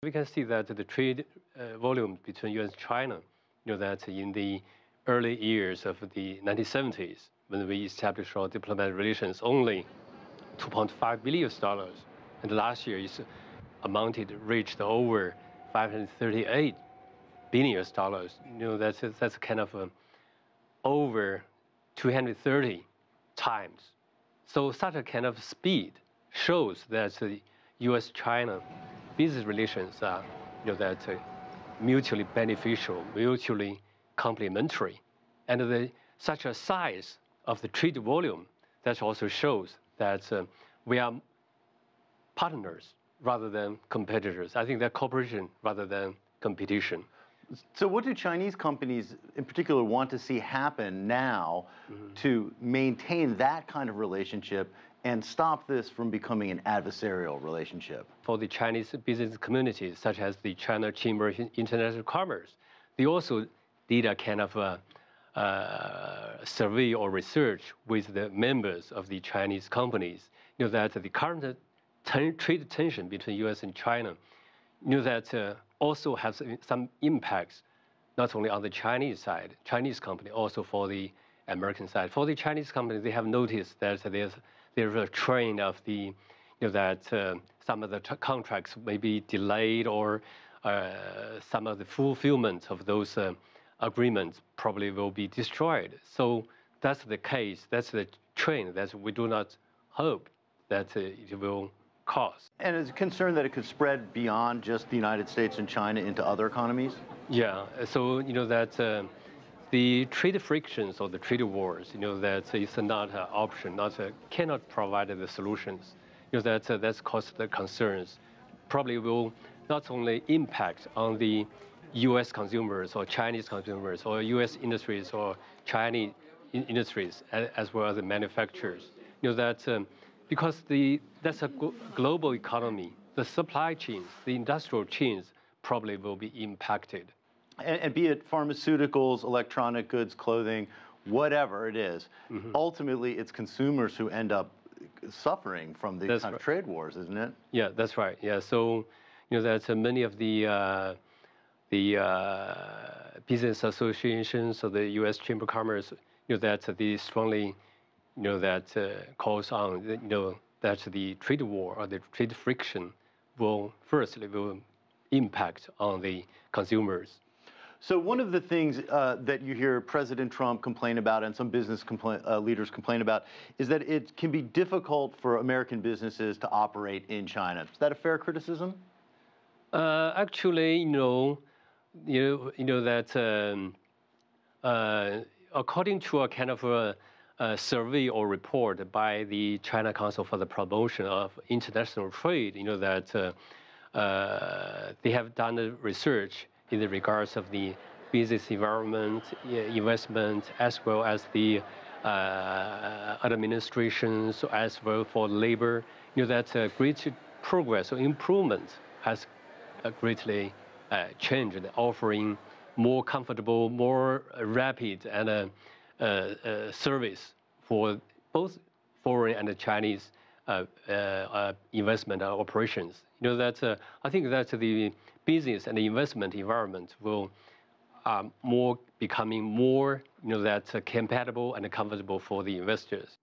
We can see that the trade volume between U.S. and China, that in the early years of the 1970s, when we established our diplomatic relations, only $2.5 billion, and last year it's reached over $538 billion. That's kind of over 230 times. So such a kind of speed shows that the U.S.-China business relations are, mutually beneficial, mutually complementary, and such a size of the trade volume that also shows that we are partners rather than competitors. I think that cooperation rather than competition. So what do Chinese companies in particular want to see happen now to maintain that kind of relationship and stop this from becoming an adversarial relationship? For the Chinese business communities, such as the China Chamber of International Commerce, they also did a kind of survey or research with the members of the Chinese companies. That the current trade tension between U.S. and China, that also has some impacts, not only on the Chinese side, Chinese company, also for the American side. For the Chinese company, they have noticed that there's a trend of that some of the contracts may be delayed, or some of the fulfillment of those agreements probably will be destroyed. So that's the case. That's the trend that we do not hope that it will cause. And is it concerned that it could spread beyond just the United States and China into other economies? Yeah. So that the trade frictions or the trade wars, that is not an option, cannot provide the solutions. That's caused the concerns. Probably will not only impact on the U.S. consumers or Chinese consumers or U.S. industries or Chinese industries, as well as the manufacturers. Because that's a global economy, the supply chains, the industrial chains probably will be impacted. And be it pharmaceuticals, electronic goods, clothing, whatever it is, ultimately it's consumers who end up suffering from these kind of trade wars, isn't it? Yeah, that's right. Yeah, so that many of the business associations of the U.S. Chamber of Commerce, that they strongly, calls on, that the trade war or the trade friction will impact on the consumers. So one of the things that you hear President Trump complain about and some business leaders complain about is that it can be difficult for American businesses to operate in China. Is that a fair criticism? Actually, that according to a kind of a survey or report by the China Council for the Promotion of International Trade, that they have done the research in the regards of the business environment, investment, as well as the administrations, as well for labor. That great progress or improvement has greatly changed, offering more comfortable, more rapid and service for both foreign and Chinese investment operations. I think that the business and the investment environment will becoming more, compatible and comfortable for the investors.